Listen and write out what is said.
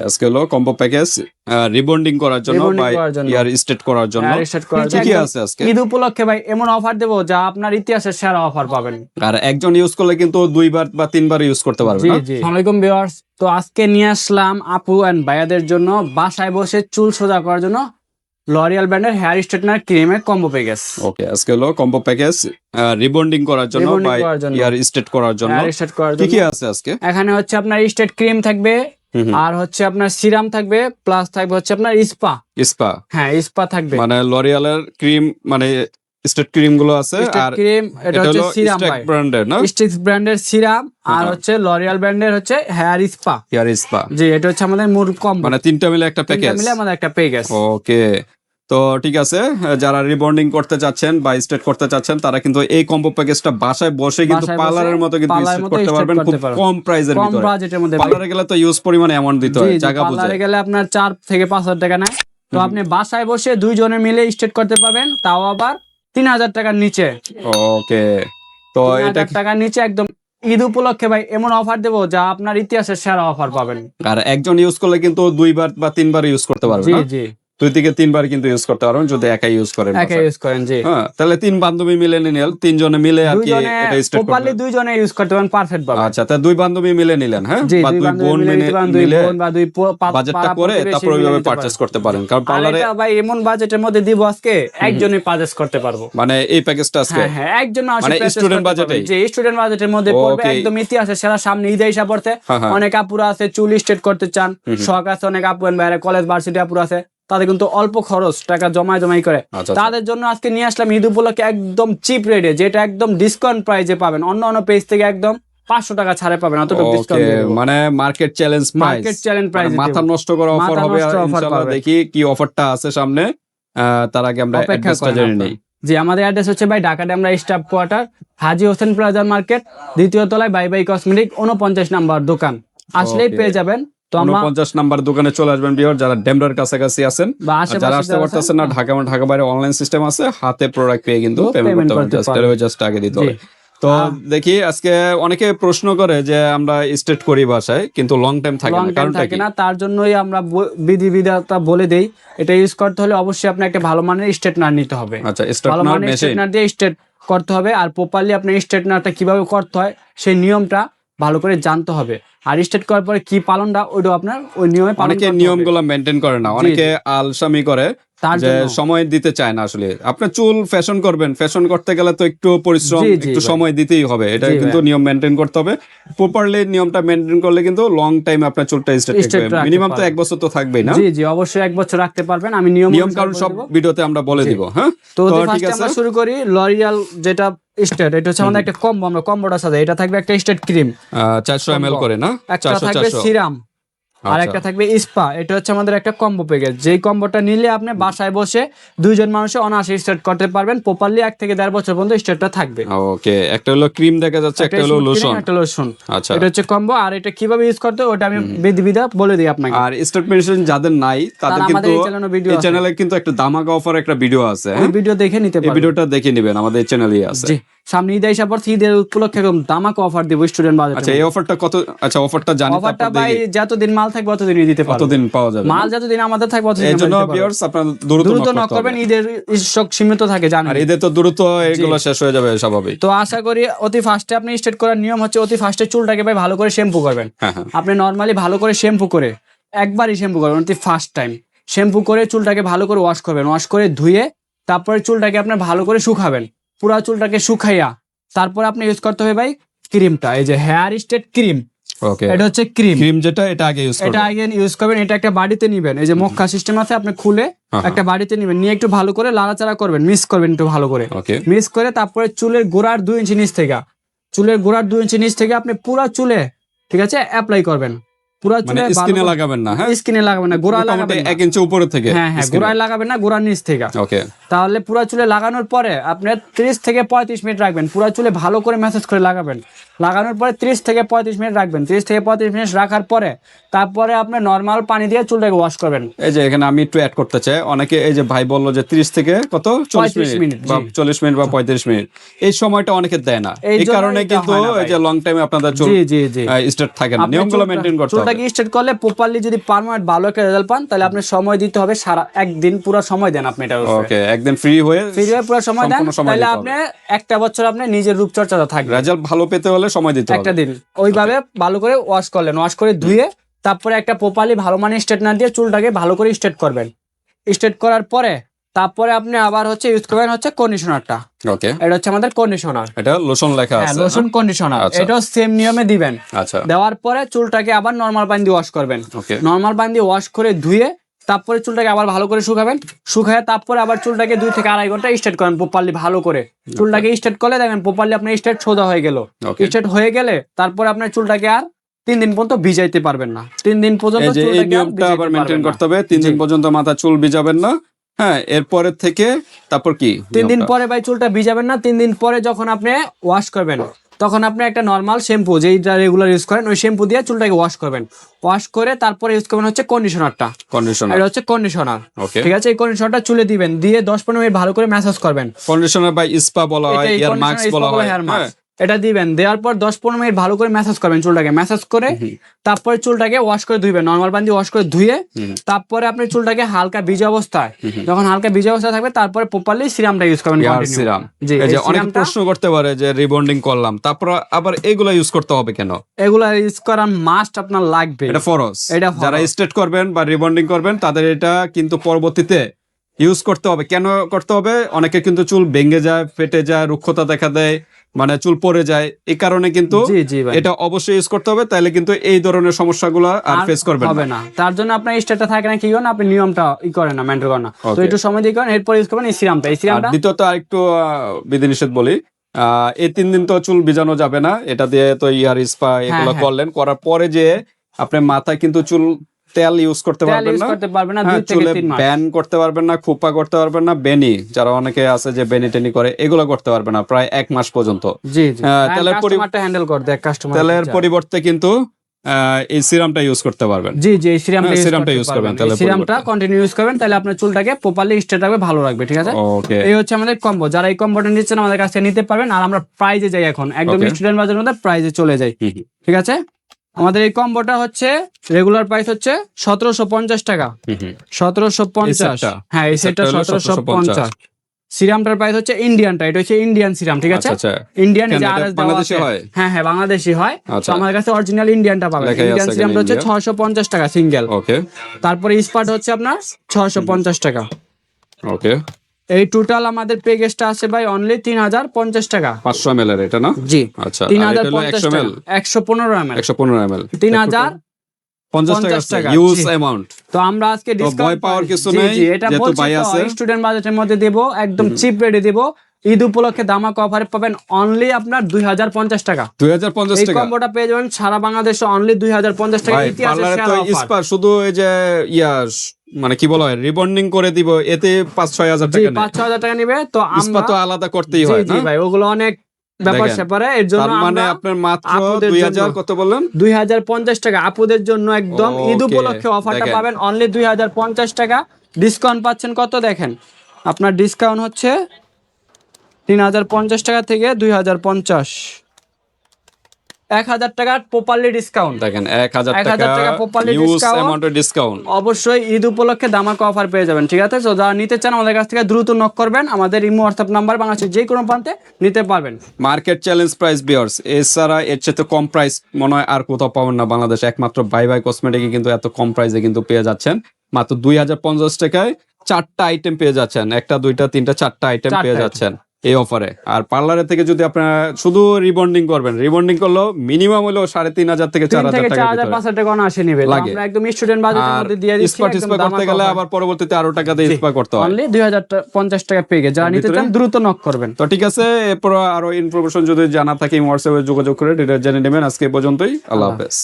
আজকে হলো combo package rebonding করার জন্য বা ইয়ার স্টেট করার জন্য কি আছে আজকে ঈদ উপলক্ষে ভাই এমন অফার দেবো যা আপনার ইতিহাসের সেরা অফার পাবেন। আর একজন ইউজ করলে কিন্তু 2 বার বা 3 বার ইউজ করতে পারবে। জি জি। আসসালামু আলাইকুম ভিউয়ার্স, তো আজকে নিয়ে আসলাম আপু এন্ড ভাইয়াদের জন্য বাসায় বসে চুল সোজা করার জন্য লরিয়াল ব্র্যান্ডের হেয়ার স্ট্রেটনার ক্রিমের কম্বো প্যাকেজ। ওকে, আজকে হলো কম্বো প্যাকেজ রিবন্ডিং করার জন্য বা ইয়ার স্ট্রেট করার জন্য কি আছে আজকে। এখানে হচ্ছে আপনার স্ট্রেট ক্রিম থাকবে, আর হচ্ছে আপনার সিরাম থাকবে, প্লাস থাকবে হচ্ছে আপনার স্পা। হ্যাঁ, স্পা থাকবে, মানে লরিয়ালের ক্রিম, মানে স্টেট ক্রিম গুলো আছে। আর ক্রিম এটা হচ্ছে সিরাম ভাই, ব্র্যান্ডের না, স্টিক্স ব্র্যান্ডের সিরাম, আর হচ্ছে লরিয়াল ব্র্যান্ডের হচ্ছে হেয়ার স্পা। জি, এটা হচ্ছে আমাদের মূল কম্বো, মানে তিনটা মিলে একটা প্যাকেজ, আমাদের একটা প্যাকেজ। ওকে, তো ঠিক আছে, যারা রিবন্ডিং করতে চাচ্ছেন বা স্ট্রেট করতে চাচ্ছেন তারা কিন্তু এই কম্বো প্যাকেজটা বাসায় বসে কিন্তু পার্লারের মতো কিন্তু স্ট্রেট করতে পারবেন খুব কম প্রাইসের ভিতরে। পার্লারে গেলে তো ইউজ পরিমাণে অ্যামাউন্ট দিতে হয়, জায়গা বুঝে। পার্লারে গেলে আপনার 4 থেকে 5,000 টাকা নেয়, তো আপনি বাসায় বসে 2 জনে মিলে স্ট্রেট করতে পারবেন, তাও আবার 3,000 টাকার নিচে। ওকে, তো এটা টাকার নিচে একদম ঈদ উপলক্ষে ভাই এমন অফার দেবো যা আপনার ইতিহাসের সেরা অফার পাবেন। আর একজন ইউজ করলে কিন্তু 2 বার বা 3 বার ইউজ করতে পারবে। জি জি, 2 থেকে 3 বার কিন্তু ইউজ করতে পারবেন যদি একাই ইউজ করেন। জি। হ্যাঁ, তাহলে 3 বান্ধবী মিলে নিলেন, 3 জনে মিলে আর কি এটা স্টার্ট করবেন। প্রপারলি 2 জনে ইউজ করতে পারেন, পারফেক্ট পাবেন। আচ্ছা, তাহলে 2 বান্ধবী মিলে নিলেন, হ্যাঁ, বা 2 বোন মিলে বা 2 বাজেটটা করে তারপর ওইভাবে পারচেজ করতে পারেন। কারণ পার্লারে ভাই এমন বাজেটের মধ্যে দিব আজকে একজনই পারচেজ করতে পারবো, মানে এই প্যাকেজটা আজকে। হ্যাঁ, একজন মানে স্টুডেন্ট বাজেটে, যে স্টুডেন্ট বাজেটের মধ্যে পড়বে, একদম ইতিহাসের সেরা। সামনে ঈদ আইসা পড়তে অনেক আপুরা আছে চুল স্ট্রেট করতে চান, শখ আছে, অনেক আপু বাইরে কলেজ ভার্সিটি আপুরা আছে, তাদের কিন্তু অল্প খরচ টাকা জমাই করে। তাদের জন্য আজকে নিয়ে আসলাম ঈদ উপলক্ষে একদম চিপ রেটে, যেটা একদম ডিসকাউন্ট প্রাইসে পাবেন। অন্য পেজ থেকে একদম 500 টাকা ছাড়ে পাবেন, অতটুকু ডিসকাউন্ট দেব। মানে মার্কেট চ্যালেঞ্জ প্রাইস, মাথা নষ্ট করা অফার হবে। ইনশাআল্লাহ দেখি কি অফারটা আছে সামনে, তার আগে আমরা অ্যাড্রেসটা জেনে নেই। জি, আমাদের অ্যাড্রেস হচ্ছে ভাই ঢাকা ডেমরা স্টাফ কোয়ার্টার, হাজী হোসেন প্লাজা মার্কেট, 2য় তলায় বাই কসমেটিক, 49 নাম্বার দোকান। আসলেই পেয়ে যাবেন। তো 49 নাম্বার দোকানে চলে আসবেন ভিউয়ার, যারা ডেমরার কাছাকাছি আছেন। যারা আসতে পারতেছেন না, ঢাকা বাইরে অনলাইন সিস্টেম আছে, হাতে প্রোডাক্ট পেয়ে কিন্তু পেমেন্ট করতে হবে, জাস্ট আগে দিতে হবে। তো দেখি আজকে অনেকে প্রশ্ন করে যে আমরা স্ট্রেট করি বাসায়, কিন্তু লং টাইম থাকে না, কারণটা কি? তার জন্যই আমরা বিধিবিধানটা বলে দেই, এটা ইউজ করতে হলে অবশ্যই আপনাকে একটা ভালো মানের স্ট্রেটনার নিতে হবে। আচ্ছা, স্ট্রেটনার দিয়ে স্ট্রেট করতে হবে, আর প্রপারলি আপনি স্ট্রেটনারটা কিভাবে করতে হয় সেই নিয়মটা ভালো করে জানতে হবে। আর স্ট্রেট করার পরে কি পালনটা, ওইটাও আপনার ওই নিয়মে পালন করতে হবে। অনেকে নিয়মগুলো মেইনটেইন করে না, অনেকে আলসামি করে, যে সময় দিতে চায় না। আসলে আপনি চুল ফ্যাশন করবেন, ফ্যাশন করতে গেলে তো একটু পরিশ্রম, একটু সময় দিতেই হবে। এটা কিন্তু নিয়ম মেইনটেইন করতে হবে। প্রপারলি নিয়মটা মেইনটেইন করলে কিন্তু লং টাইম আপনার চুলটা স্ট্রেট থাকবে। মিনিমাম তো 1 বছর তো থাকবেই না? জি জি, অবশ্যই 1 বছর রাখতে পারবেন। আমি নিয়ম কারণ সব ভিডিওতে আমরা বলে দিব। হ্যাঁ, তো ঠিক আছে, আমরা শুরু করি। লরিয়াল যেটা স্ট্রেট, এটা হচ্ছে আমাদের একটা কম্বো, আমরা কম্বোটা সাজাই। এটা থাকবে একটা স্ট্রেট ক্রিম 400 ml করে না, একটা থাকবে সিরাম, আর একটা থাকবে স্পা। এটা হচ্ছে আমাদের একটা কম্বো প্যাকেজ। যেই কম্বোটা নিলে আপনি বাসায় বসে 2 জন মানুষে অনায়াসে স্ট্রেট করতে পারবেন। প্রপারলি 1 থেকে 1.5 বছর পর্যন্ত স্ট্রেটটা থাকবে। ওকে, একটা হলো ক্রিম দেখা যাচ্ছে, একটা হলো লোশন। আচ্ছা, এটা হচ্ছে কম্বো। আর এটা কিভাবে ইউজ করতে ওটা আমি বিধিবিধা বলে দিই আপনাকে। আর স্ট্রেট মেশিন যাদের নাই তাদের কিন্তু এই চ্যানেলে কিন্তু একটা ধামাকা অফার একটা ভিডিও আছে, ওই ভিডিও দেখে নিতে পারবেন। এই ভিডিওটা দেখে নেবেন, আমাদের চ্যানেলেই আছে। জি, সামনে ঈদ আইসা পড়ছে, ঈদের উপলক্ষে একদম ধামাকা অফার দেব স্টুডেন্ট বাজেটে। আচ্ছা, এই অফারটা কত? আচ্ছা, অফারটা জানি। অফারটা ভাই যতদিন মাল থাকবে ততদিনই দিতে পারবো, ততদিন পাওয়া যাবে। মাল যতদিন আমাদের থাকবে ততদিন। এজন্য ভিউয়ার্স আপনারা দ্রুত নক করবেন, ঈদের স্টক সীমিত থাকে জানেন, আর ঈদে তো দ্রুত এগুলো শেষ হয়ে যাবে স্বাভাবিক। তো আশা করি অতি ফাস্টে আপনি স্ট্রেট করার নিয়ম হচ্ছে অতি ফাস্টে চুলটাকে ভাই ভালো করে শ্যাম্পু করবেন। আপনি নরমালি ভালো করে শ্যাম্পু করে, একবারই শ্যাম্পু করবেন, অতি ফার্স্ট টাইম শ্যাম্পু করে চুলটাকে ভালো করে ওয়াশ করবেন। ওয়াশ করে ধুয়ে তারপরে চুলটাকে আপনি ভালো করে শুকাবেন। পুরো চুলটাকে শুকাইয়া তারপর আপনি ইউজ করতে হবে ভাই ক্রিমটা, এই যে হেয়ার স্ট্রেট ক্রিম। ওকে, এটা হচ্ছে ক্রিম যেটা এটা আগে ইউজ করবেন। এটা একটা বাড়িতে নিবেন, এই যে মক্কা সিস্টেম আছে, আপনি খুলে একটা বাড়িতে নিবেন, নিয়ে একটু ভালো করে লাড়াচাড়া করবেন, মিক্স করবেন একটু ভালো করে। মিক্স করে তারপরে চুলের গোড়ার 2 ইঞ্চি নিচ থেকে আপনি পুরো চুলে, ঠিক আছে, অ্যাপ্লাই করবেন। পুরো চুলে, স্কিনে লাগাবেন না। হ্যাঁ, স্কিনে লাগাবেন না, গোড়ায় লাগাবেন 1 ইঞ্চি উপরে থেকে। হ্যাঁ, গোড়ায় লাগাবেন না, গোড়ার নিচ থেকে। ওকে, তাহলে পুরো চুলে লাগানোর পরে আপনি 30 থেকে 35 মিনিট রাখবেন। পুরো চুলে ভালো করে ম্যাসাজ করে লাগাবেন। লাগানোর পরে 30 থেকে 35 মিনিট রাখবেন। 30 থেকে 35 মিনিট রাখার পরে তারপরে আপনি নর্মাল পানি দিয়ে চুলটাকে ওয়াশ করবেন। এই যে এখানে আমি একটু অ্যাড করতে চাই, অনেকে এই যে ভাই বললো যে 30 থেকে কত 40 মিনিট বা 40 মিনিট বা 35 মিনিট, এই সময়টা অনেকে দেয় না, এই কারণে কিন্তু এই যে লং টাইমে আপনাদের চুল স্ট্রেট থাকে না। নিয়মগুলো মেইনটেইন করতে হবে। চুলটাকে স্ট্রেট করলে প্রপারলি যদি পার্মানেন্ট ভালো একটা রেজাল্ট পান তাহলে আপনি সময় দিতে হবে, সারা একদিন পুরো সময় দেন আপনি এটা। ওকে, একদিন ফ্রি হয়ে পুরো সময় দেন, তাহলে আপনি একটা বছর আপনি নিজের রূপচর্চাটা থাকবে। রেজাল্ট ভালো পেতে হলে সময় দিতে হবে, একটা দিন ওইভাবে ভালো করে ওয়াশ করলেন, ওয়াশ করে ধুয়ে তারপরে একটা প্রপারলি ভালো মানের স্ট্রেটনার দিয়ে চুলটাকে ভালো করে স্ট্রেট করবেন। স্ট্রেট করার পরে তারপরে আপনি আবার হচ্ছে ইউজ করবেন হচ্ছে কন্ডিশনারটা। ওকে, এটা হচ্ছে আমাদের কন্ডিশনার, এটা লোশন লেখা আছে, লোশন কন্ডিশনার। এটাও সেম নিয়মে দিবেন। আচ্ছা, দেওয়ার পরে চুলটাকে আবার নরমাল পানি দিয়ে ওয়াশ করবেন। নরমাল পানি দিয়ে ওয়াশ করে ধুয়ে তারপরে চুলটাকে আবার ভালো করে শুকাবেন। শুকায় তারপরে আবার চুলটাকে 2 থেকে 2.5 ঘন্টা স্ট্রেট করেন প্রপারলি ভালো করে। চুলটাকে স্ট্রেট করলে দেখেন প্রপারলি আপনার স্ট্রেট সোজা হয়ে গেল। স্ট্রেট হয়ে গেলে তারপরে আপনার চুলটাকে আর 3 দিন পর্যন্ত ভিজাইতে পারবেন না। 3 দিন পর্যন্ত এই নিয়মটা আবার মেইনটেইন করতে হবে। 3 দিন পর্যন্ত মাথা চুল ভিজাবেন না। হ্যাঁ, এরপরে থেকে তারপর কি 3 দিন পরে ভাই চুলটা ভিজাবেন না। 3 দিন পরে যখন আপনি ওয়াশ করবেন তখন আপনি একটা নরমাল শ্যাম্পু যেটা রেগুলার ইউজ করেন ওই শ্যাম্পু দিয়ে চুলটাকে ওয়াশ করবেন। ওয়াশ করে তারপরে ইউজ করবেন হচ্ছে কন্ডিশনারটা। এটা হচ্ছে কন্ডিশনার, ঠিক আছে? এই কন্ডিশনারটা চুলে দিবেন, দিয়ে 10-15 মিনিট ভালো করে ম্যাসাজ করবেন। কন্ডিশনার বাই স্পা বলা হয়, হেয়ার মাস্ক বলা হয়, এটা দিবেন। দেওয়ার পর 10-15 মিনিট ভালো করে ম্যাসাজ করবেন চুলটাকে। ম্যাসাজ করে তারপরে চুলটাকে ওয়াশ করে ধুইবেন, নরমাল পানি দিয়ে ওয়াশ করে ধুয়ে তারপরে আপনি চুলটাকে হালকা ভিজা অবস্থায়, যখন হালকা ভিজা অবস্থায় থাকবে তারপরে প্রপারলি সিরামটা ইউজ করবেন। সিরাম, এই যে অনেক প্রশ্ন করতে পারে যে রিবন্ডিং করলাম তারপর আবার এগুলা ইউজ করতে হবে কেন? এগুলা ইউজ করা মাস্ট আপনার লাগবে, এটা ফরজ। যারা স্ট্রেট করবেন বা রিবন্ডিং করবেন তাদের এটা কিন্তু পরবর্তীতে ইউজ করতে হবে। কেন করতে হবে? অনেকে কিন্তু চুল ভেঙে যায়, ফেটে যায়, রুক্ষতা দেখা দেয়, মানে চুল পড়ে যায়, এই কারণে কিন্তু এটা অবশ্যই ইউজ করতে হবে, তাহলে কিন্তু এই ধরনের সমস্যাগুলো আর ফেস করবেন না। তার জন্য আপনার স্টেটটা থাকে না, কি করেন আপনি নিয়মটা করেন না, মেইনটেইন করেন না, তো একটু সময় দিয়ে করেন, এরপর ইউজ করবেন এই সিরামটা। এই সিরামটা দ্বিতীয়ত আরেকটু বিধিনিষেধ বলি, এই 3 দিন তো চুল ভিজানো যাবে না, এটা দিয়ে তো ইয়ার স্পা এগুলো করলেন, করার পরে যে আপনি মাথায় কিন্তু চুল তেল ইউজ করতে পারবেন না, চুলে ব্যান করতে পারবেন না, খোপা করতে পারবেন না, বেনি যারা অনেকে আছে যে বেনি টেনি করে এগুলো করতে পারবেন না প্রায় 1 মাস পর্যন্ত। তেলের পরিবর্তে কিন্তু এই সিরামটা ইউজ করতে পারবেন। এই সিরামটা ইউজ করবেন, তাহলে সিরামটা কন্টিনিউ ইউজ করবেন, তাহলে আপনার চুলটাকে প্রপারলি স্ট্রেট রাখবে, ভালো রাখবে, ঠিক আছে? এই হচ্ছে আমাদের কম্বো। যারা এই কম্বোটা নিচ্ছেন আমাদের কাছে নিতে পারবেন। আর আমরা প্রাইজে যাই এখন, একদম স্টুডেন্ট বাজারের মধ্যে প্রাইজে চলে যাই, ঠিক আছে? আমাদের এই কম্বোটা হচ্ছে রেগুলার প্রাইস হচ্ছে 1750 টাকা। 1750, হ্যাঁ এই সেটটা 1750। সিরামটার প্রাইস হচ্ছে ইন্ডিয়ানটা, এটা হচ্ছে ইন্ডিয়ান সিরাম, ঠিক আছে? ইন্ডিয়ান বাংলাদেশি হয়, হ্যাঁ বাংলাদেশি হয়। তো আমাদের কাছে অরিজিনাল ইন্ডিয়ানটা পাবেন। ইন্ডিয়ান সিরামটা হচ্ছে 650 টাকা সিঙ্গেল। তারপরে স্পার্ট হচ্ছে আপনার 650 টাকা। ওকে, এই টোটাল আমাদের প্যাকেজটা আছে ভাই অনলি 3050 টাকা। 500 ml এর এটা না? জি, আচ্ছা। 3050 টাকা, 115 ml, 3050 টাকা ইউজ অ্যামাউন্ট। তো আমরা আজকে ডিসকাউন্ট পাওয়ার কিছু নেই, এটা বলছি স্টুডেন্ট বাজেটের মধ্যে দেব, একদম চিপ রেটে দেব। ঈদ উপলক্ষে ধামাকা অফারে পাবেন অনলি আপনার 2050 টাকা। 2050 টাকা এই কম্বোটা পেয়ে যাবেন সারা বাংলাদেশে অনলি 2050 টাকা। ইতিহাসের সেরা অফার। শুধু এই যে মানে কি বলা হয় রিবন্ডিং করে দিব, এতে 5-6 হাজার টাকা নেবে, 5-6 হাজার টাকা নেবে। তো আমরা তো আলাদা করতেই হয় না ভাই, ওগুলো অনেক ব্যাপার স্যাপারে। এর জন্য মানে আপনার মাত্র 2000 কত বললেন? 2050 টাকা আপুদের জন্য একদম ঈদ উপলক্ষে অফারটা পাবেন অনলি 2050 টাকা। ডিসকাউন্ট পাচ্ছেন কত দেখেন, আপনার ডিসকাউন্ট হচ্ছে 3050 টাকা থেকে 2050, 1000 টাকা প্রপারলি ডিসকাউন্ট। দেখেন 1000 টাকা প্রপারলি ডিসকাউন্ট। অবশ্যই ঈদ উপলক্ষে ধামাকা অফার পেয়ে যাবেন, ঠিক আছে? তো যারা নিতে চান আমাদের কাছ থেকে দ্রুত নক করবেন, আমাদের ইমো হোয়াটসঅ্যাপ নাম্বার, বাংলাদেশের যে কোনো প্রান্তে নিতে পারবেন। মার্কেট চ্যালেঞ্জ প্রাইস ভিউয়ার্স, এছাড়া এর চেয়ে কম প্রাইস মনে হয় আর কোথাও পাবেন না বাংলাদেশে। একমাত্র বাই বাই কসমেটিকে কিন্তু এত কম প্রাইসে কিন্তু পেয়ে যাচ্ছেন মাত্র 2050 টাকায়। 4টা আইটেম পেয়ে যাচ্ছেন, 1টা 2টা 3টা 4টা আইটেম পেয়ে যাচ্ছেন এই অফারে। আর পার্লারের থেকে যদি আপনারা শুধু রিবন্ডিং করবেন, রিবন্ডিং করলেও মিনিমাম হলো 3500 থেকে 4000 টাকা, 4000-5000 টাকা না আসে নিবে। আমরা একদম স্টুডেন্ট বাজেটের মধ্যে দিয়ে দিচ্ছি। স্পা করতে গেলে আবার পরবর্তীতে আরো টাকা দিয়ে স্পা করতে হয়। অনলি 2050 টাকা পেয়ে যারা নিতে চান দ্রুত নক করবেন। তো ঠিক আছে, এরপর আরো ইনফরমেশন যদি জানা থাকে হোয়াটসঅ্যাপে যোগাযোগ করে ডিটেইলস জেনে নেবেন। আজকে পর্যন্তই, আল্লাহ হাফেজ।